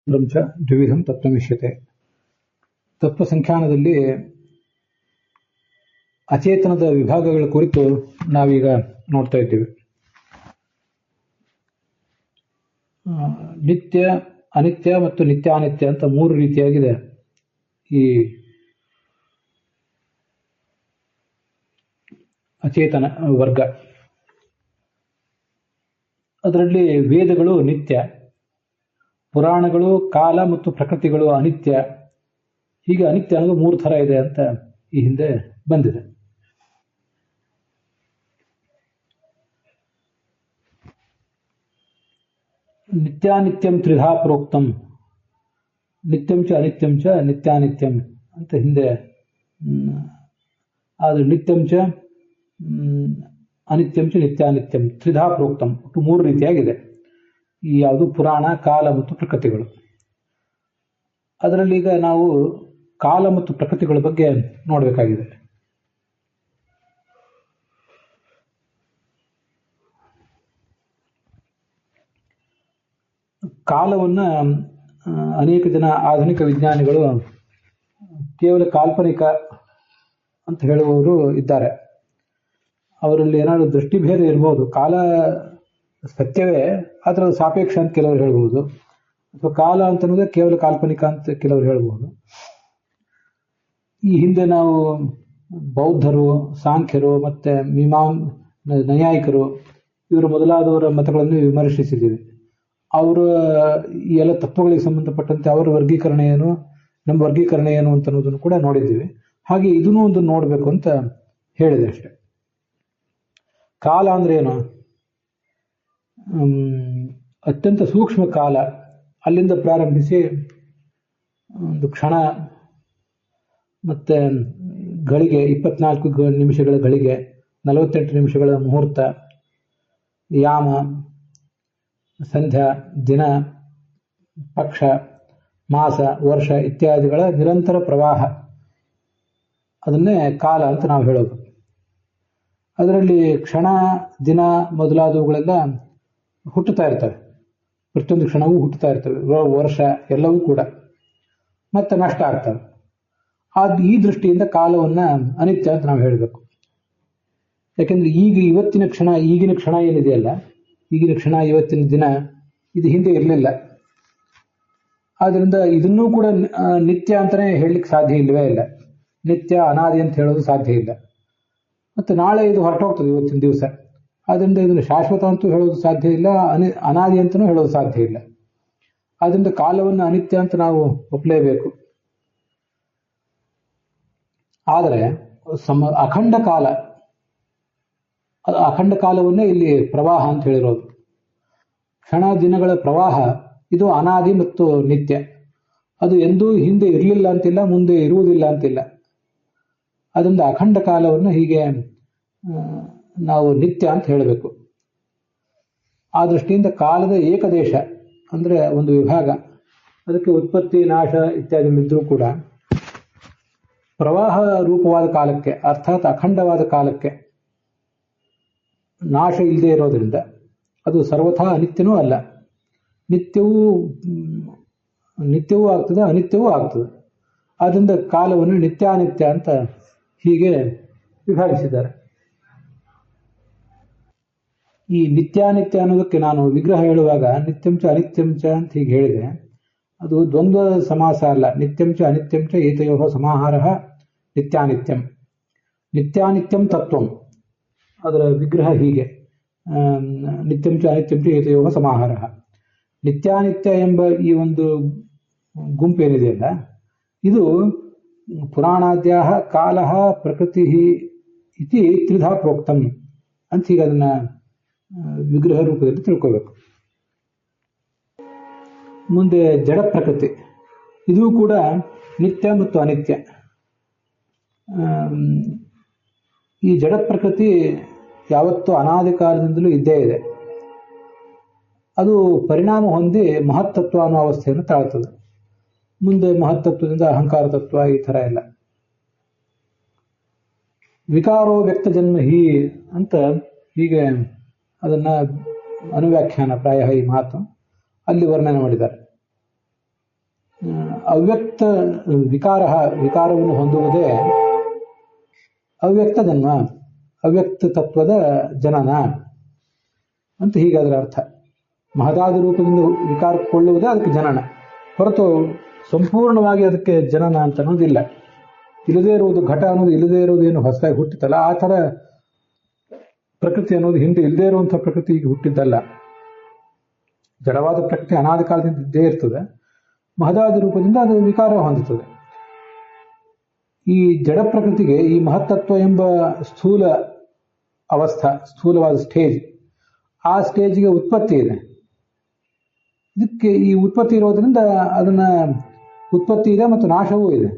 ಬ್ರಹ್ಮ ದ್ವಿವಿಧಂ ತತ್ವಮಿಷ್ಯತೆ. ತತ್ವಸಂಖ್ಯಾನದಲ್ಲಿ ಅಚೇತನದ ವಿಭಾಗಗಳ ಕುರಿತು ನಾವೀಗ ನೋಡ್ತಾ ಇದ್ದೀವಿ. ನಿತ್ಯ, ಅನಿತ್ಯ ಮತ್ತು ನಿತ್ಯಾನಿತ್ಯ ಅಂತ ಮೂರು ರೀತಿಯಾಗಿದೆ ಈ ಅಚೇತನ ವರ್ಗ. ಅದರಲ್ಲಿ ವೇದಗಳು ನಿತ್ಯ, ಪುರಾಣಗಳು ಕಾಲ ಮತ್ತು ಪ್ರಕೃತಿಗಳು ಅನಿತ್ಯ. ಹೀಗೆ ಅನಿತ್ಯ ಅನ್ನೋದು ಮೂರು ಥರ ಇದೆ ಅಂತ ಈ ಹಿಂದೆ ಬಂದಿದೆ. ನಿತ್ಯಾನಿತ್ಯಂ ತ್ರಿಧಾ ಪ್ರೋಕ್ತಂ, ನಿತ್ಯಂ ಚ ಅನಿತ್ಯಂ ಚ ನಿತ್ಯಾನಿತ್ಯಂ ಅಂತ ಹಿಂದೆ. ಆದರೆ ನಿತ್ಯಂ ಚ ಅನಿತ್ಯಂ ಚ ನಿತ್ಯಾನಿತ್ಯಂ ತ್ರಿಧಾ ಪ್ರೋಕ್ತಂ ಒಟ್ಟು ಮೂರು ರೀತಿಯಾಗಿದೆ ಈ ಯಾವುದು ಪುರಾಣ, ಕಾಲ ಮತ್ತು ಪ್ರಕೃತಿಗಳು. ಅದರಲ್ಲಿ ಈಗ ನಾವು ಕಾಲ ಮತ್ತು ಪ್ರಕೃತಿಗಳ ಬಗ್ಗೆ ನೋಡಬೇಕಾಗಿದೆ. ಕಾಲವನ್ನ ಅನೇಕ ಜನ ಆಧುನಿಕ ವಿಜ್ಞಾನಿಗಳು ಕೇವಲ ಕಾಲ್ಪನಿಕ ಅಂತ ಹೇಳುವವರು ಇದ್ದಾರೆ. ಅವರಲ್ಲಿ ಏನಾದರೂ ದೃಷ್ಟಿಭೇದ ಇರ್ಬೋದು. ಕಾಲ ಸತ್ಯವೇ, ಆದರೆ ಅದು ಸಾಪೇಕ್ಷ ಅಂತ ಕೆಲವರು ಹೇಳ್ಬೋದು, ಅಥವಾ ಕಾಲ ಅಂತನ್ನೋದೇ ಕೇವಲ ಕಾಲ್ಪನಿಕ ಅಂತ ಕೆಲವರು ಹೇಳ್ಬೋದು. ಈ ಹಿಂದೆ ನಾವು ಬೌದ್ಧರು, ಸಾಂಖ್ಯರು ಮತ್ತೆ ನೈಯಾಯಿಕರು ಇವರು ಮೊದಲಾದವರ ಮತಗಳನ್ನು ವಿಮರ್ಶಿಸಿದ್ದೀವಿ. ಅವರ ಈ ಎಲ್ಲ ತತ್ವಗಳಿಗೆ ಸಂಬಂಧಪಟ್ಟಂತೆ ಅವರ ವರ್ಗೀಕರಣ ಏನು, ನಮ್ಮ ವರ್ಗೀಕರಣ ಏನು ಅಂತ ಅನ್ನೋದನ್ನು ಕೂಡ ನೋಡಿದ್ದೀವಿ. ಹಾಗೆ ಇದನ್ನೂ ಒಂದು ನೋಡಬೇಕು ಅಂತ ಹೇಳಿದೆ ಅಷ್ಟೆ. ಕಾಲ ಅಂದ್ರೆ ಏನು? ಅತ್ಯಂತ ಸೂಕ್ಷ್ಮ ಕಾಲ, ಅಲ್ಲಿಂದ ಪ್ರಾರಂಭಿಸಿ ಒಂದು ಕ್ಷಣ, ಮತ್ತೆ ಗಳಿಗೆ 24 ನಿಮಿಷಗಳ ಗಳಿಗೆ, 48 ನಿಮಿಷಗಳ ಮುಹೂರ್ತ, ಯಾಮ, ಸಂಧ್ಯಾ, ದಿನ, ಪಕ್ಷ, ಮಾಸ, ವರ್ಷ ಇತ್ಯಾದಿಗಳ ನಿರಂತರ ಪ್ರವಾಹ, ಅದನ್ನೇ ಕಾಲ ಅಂತ ನಾವು ಹೇಳೋದು. ಅದರಲ್ಲಿ ಕ್ಷಣ, ದಿನ ಮೊದಲಾದವುಗಳೆಲ್ಲ ಹುಟ್ಟುತ್ತಾ ಇರ್ತವೆ. ಪ್ರತಿಯೊಂದು ಕ್ಷಣವೂ ಹುಟ್ಟುತ್ತಾ ಇರ್ತವೆ, ವರ್ಷ ಎಲ್ಲವೂ ಕೂಡ ಮತ್ತೆ ನಷ್ಟ ಆಗ್ತವೆ. ಈ ದೃಷ್ಟಿಯಿಂದ ಕಾಲವನ್ನ ಅನಿತ್ಯ ಅಂತ ನಾವು ಹೇಳಬೇಕು. ಯಾಕೆಂದ್ರೆ ಇವತ್ತಿನ ಕ್ಷಣ, ಈಗಿನ ಕ್ಷಣ ಏನಿದೆಯಲ್ಲ, ಈಗಿನ ಕ್ಷಣ, ಇವತ್ತಿನ ದಿನ, ಇದು ಹಿಂದೆ ಇರಲಿಲ್ಲ. ಆದ್ರಿಂದ ಇದನ್ನೂ ಕೂಡ ನಿತ್ಯ ಅಂತಾನೆ ಹೇಳಲಿಕ್ಕೆ ಸಾಧ್ಯ ಇಲ್ಲವೇ ಇಲ್ಲ. ನಿತ್ಯ, ಅನಾದಿ ಅಂತ ಹೇಳೋದು ಸಾಧ್ಯ ಇಲ್ಲ. ಮತ್ತೆ ನಾಳೆ ಇದು ಹೊರಟೋಗ್ತದೆ ಇವತ್ತಿನ ದಿವಸ. ಆದ್ರಿಂದ ಇದನ್ನು ಶಾಶ್ವತ ಅಂತೂ ಹೇಳೋದು ಸಾಧ್ಯ ಇಲ್ಲ, ಅನಾದಿ ಅಂತಲೂ ಹೇಳೋದು ಸಾಧ್ಯ ಇಲ್ಲ. ಆದ್ರಿಂದ ಕಾಲವನ್ನು ಅನಿತ್ಯ ಅಂತ ನಾವು ಒಪ್ಪಲೇಬೇಕು. ಆದರೆ ಅಖಂಡ ಕಾಲ, ಅಖಂಡ ಕಾಲವನ್ನೇ ಇಲ್ಲಿ ಪ್ರವಾಹ ಅಂತ ಹೇಳಿರೋದು. ಕ್ಷಣ ದಿನಗಳ ಪ್ರವಾಹ ಇದು ಅನಾದಿ ಮತ್ತು ನಿತ್ಯ. ಅದು ಎಂದೂ ಹಿಂದೆ ಇರಲಿಲ್ಲ ಅಂತಿಲ್ಲ, ಮುಂದೆ ಇರುವುದಿಲ್ಲ ಅಂತಿಲ್ಲ. ಅದರಿಂದ ಅಖಂಡ ಕಾಲವನ್ನು ಹೀಗೆ ನಾವು ನಿತ್ಯ ಅಂತ ಹೇಳಬೇಕು. ಆ ದೃಷ್ಟಿಯಿಂದ ಕಾಲದ ಏಕದೇಶ ಅಂದ್ರೆ ಒಂದು ವಿಭಾಗ, ಅದಕ್ಕೆ ಉತ್ಪತ್ತಿ, ನಾಶ ಇತ್ಯಾದಿಗಳಿದ್ರೂ ಕೂಡ ಪ್ರವಾಹ ರೂಪವಾದ ಕಾಲಕ್ಕೆ, ಅರ್ಥಾತ್ ಅಖಂಡವಾದ ಕಾಲಕ್ಕೆ ನಾಶ ಇಲ್ಲದೆ ಇರೋದ್ರಿಂದ ಅದು ಸರ್ವಥಾ ಅನಿತ್ಯನೂ ಅಲ್ಲ. ನಿತ್ಯವೂ ಆಗ್ತದೆ, ಅನಿತ್ಯವೂ ಆಗ್ತದೆ. ಆದ್ದರಿಂದ ಕಾಲವನ್ನು ನಿತ್ಯಾನಿತ್ಯ ಅಂತ ಹೀಗೆ ವಿಭಾಗಿಸಿದ್ದಾರೆ. ಈ ನಿತ್ಯಾನಿತ್ಯ ಅನ್ನೋದಕ್ಕೆ ನಾನು ವಿಗ್ರಹ ಹೇಳುವಾಗ ನಿತ್ಯಂಚ ಅನಿತ್ಯಂಚ ಅಂತ ಹೀಗೆ ಹೇಳಿದೆ. ಅದು ದ್ವಂದ್ವ ಸಮಾಸ ಅಲ್ಲ. ನಿತ್ಯಂಚ ಅನಿತ್ಯಂಚ ಏತಯೋಃ ಸಮಾಹಾರಃ ನಿತ್ಯಾನಿತ್ಯಂ. ನಿತ್ಯಾನಿತ್ಯಂ ತತ್ವಂ, ಅದರ ವಿಗ್ರಹ ಹೀಗೆ, ನಿತ್ಯಂಚ ಅನಿತ್ಯಂಚ ಏತಯೋಃ ಸಮಾಹಾರಃ. ನಿತ್ಯಾನಿತ್ಯ ಎಂಬ ಈ ಒಂದು ಗುಂಪೇನಿದೆಯಲ್ಲ, ಇದು ಪುರಾಣಾದ್ಯಾಹ ಕಾಲಃ ಪ್ರಕೃತಿ ಇತಿ ತ್ರಿಧಾ ಪ್ರೋಕ್ತಂ ಅಂತ ಹೀಗೆ ಅದನ್ನ ವಿಗ್ರಹ ರೂಪದಲ್ಲಿ ತಿಳ್ಕೋಬೇಕು. ಮುಂದೆ ಜಡ ಪ್ರಕೃತಿ, ಇದು ಕೂಡ ನಿತ್ಯ ಮತ್ತು ಅನಿತ್ಯ. ಈ ಜಡ ಪ್ರಕೃತಿ ಯಾವತ್ತೂ ಅನಾದಿ ಕಾಲದಿಂದಲೂ ಇದ್ದೇ ಇದೆ. ಅದು ಪರಿಣಾಮ ಹೊಂದಿ ಮಹತ್ತತ್ವ ಅನ್ನೋ ಅವಸ್ಥೆಯನ್ನು ತಾಳ್ತದೆ. ಮುಂದೆ ಮಹತ್ತತ್ವದಿಂದ ಅಹಂಕಾರ ತತ್ವ, ಈ ಥರ ಎಲ್ಲ. ವಿಕಾರೋ ವ್ಯಕ್ತ ಜನ್ಮ ಅಂತ ಹೀಗೆ ಅದನ್ನ ಅನುವ್ಯಾಖ್ಯಾನ ಪ್ರಾಯ ಈ ಮಾತು ಅಲ್ಲಿ ವರ್ಣನೆ ಮಾಡಿದ್ದಾರೆ. ಅವ್ಯಕ್ತ ವಿಕಾರವನ್ನು ಹೊಂದುವುದೇ ಅವ್ಯಕ್ತ ಜನ್ಮ, ಅವ್ಯಕ್ತ ತತ್ವದ ಜನನ ಅಂತ ಹೀಗಾದ್ರೆ ಅರ್ಥ. ಮಹದಾದಿ ರೂಪದಿಂದ ವಿಕಾರಕ್ಕೊಳ್ಳುವುದೇ ಅದಕ್ಕೆ ಜನನ, ಹೊರತು ಸಂಪೂರ್ಣವಾಗಿ ಅದಕ್ಕೆ ಜನನ ಅಂತ ಅನ್ನೋದಿಲ್ಲ. ಇಲ್ಲದೇ ಇರುವುದು ಘಟ ಅನ್ನೋದು ಇಲ್ಲದೇ ಇರುವುದು ಏನು ಹೊಸದಾಗಿ ಹುಟ್ಟಿತಲ್ಲ, ಆ ಥರ ಪ್ರಕೃತಿ ಅನ್ನೋದು ಹಿಂದೆ ಇಲ್ಲದೇ ಇರುವಂಥ ಪ್ರಕೃತಿ ಈಗ ಹುಟ್ಟಿದ್ದಲ್ಲ. ಜಡವಾದ ಪ್ರಕೃತಿ ಅನಾದಿ ಕಾಲದಿಂದ ಇದ್ದೇ ಇರ್ತದೆ, ಮಹದಾದಿ ರೂಪದಿಂದ ಅದು ವಿಕಾರ ಹೊಂದುತ್ತದೆ. ಈ ಜಡ ಪ್ರಕೃತಿಗೆ ಈ ಮಹತ್ತತ್ವ ಎಂಬ ಸ್ಥೂಲ ಅವಸ್ಥಾ, ಸ್ಥೂಲವಾದ ಸ್ಟೇಜ್, ಆ ಸ್ಟೇಜ್ಗೆ ಉತ್ಪತ್ತಿ ಇದೆ. ಇದಕ್ಕೆ ಈ ಉತ್ಪತ್ತಿ ಇರೋದ್ರಿಂದ ಅದನ್ನ ಉತ್ಪತ್ತಿ ಇದೆ ಮತ್ತು ನಾಶವೂ ಇದೆ.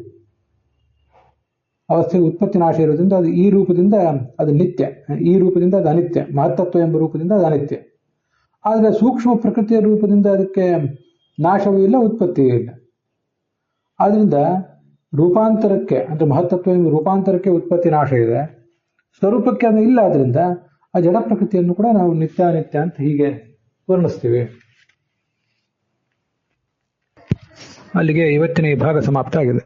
ಅವಸ್ಥೆಗೆ ಉತ್ಪತ್ತಿ ನಾಶ ಇರೋದ್ರಿಂದ ಅದು ಈ ರೂಪದಿಂದ ಅದು ನಿತ್ಯ, ಈ ರೂಪದಿಂದ ಅದು ಅನಿತ್ಯ, ಮಹತ್ತತ್ವ ಎಂಬ ರೂಪದಿಂದ ಅದು ಅನಿತ್ಯ. ಆದರೆ ಸೂಕ್ಷ್ಮ ಪ್ರಕೃತಿಯ ರೂಪದಿಂದ ಅದಕ್ಕೆ ನಾಶವೂ ಇಲ್ಲ, ಉತ್ಪತ್ತಿಯೂ ಇಲ್ಲ. ಆದ್ರಿಂದ ರೂಪಾಂತರಕ್ಕೆ ಅಂದ್ರೆ ಮಹತ್ತತ್ವ ಎಂಬ ರೂಪಾಂತರಕ್ಕೆ ಉತ್ಪತ್ತಿ ನಾಶ ಇದೆ, ಸ್ವರೂಪಕ್ಕೆ ಅದು ಇಲ್ಲ. ಆದ್ರಿಂದ ಆ ಜಡ ಪ್ರಕೃತಿಯನ್ನು ಕೂಡ ನಾವು ನಿತ್ಯ ಅನಿತ್ಯ ಅಂತ ಹೀಗೆ ವರ್ಣಿಸ್ತೀವಿ. ಅಲ್ಲಿಗೆ ಇವತ್ತಿನ ಈ ಭಾಗ ಸಮಾಪ್ತ ಆಗಿದೆ.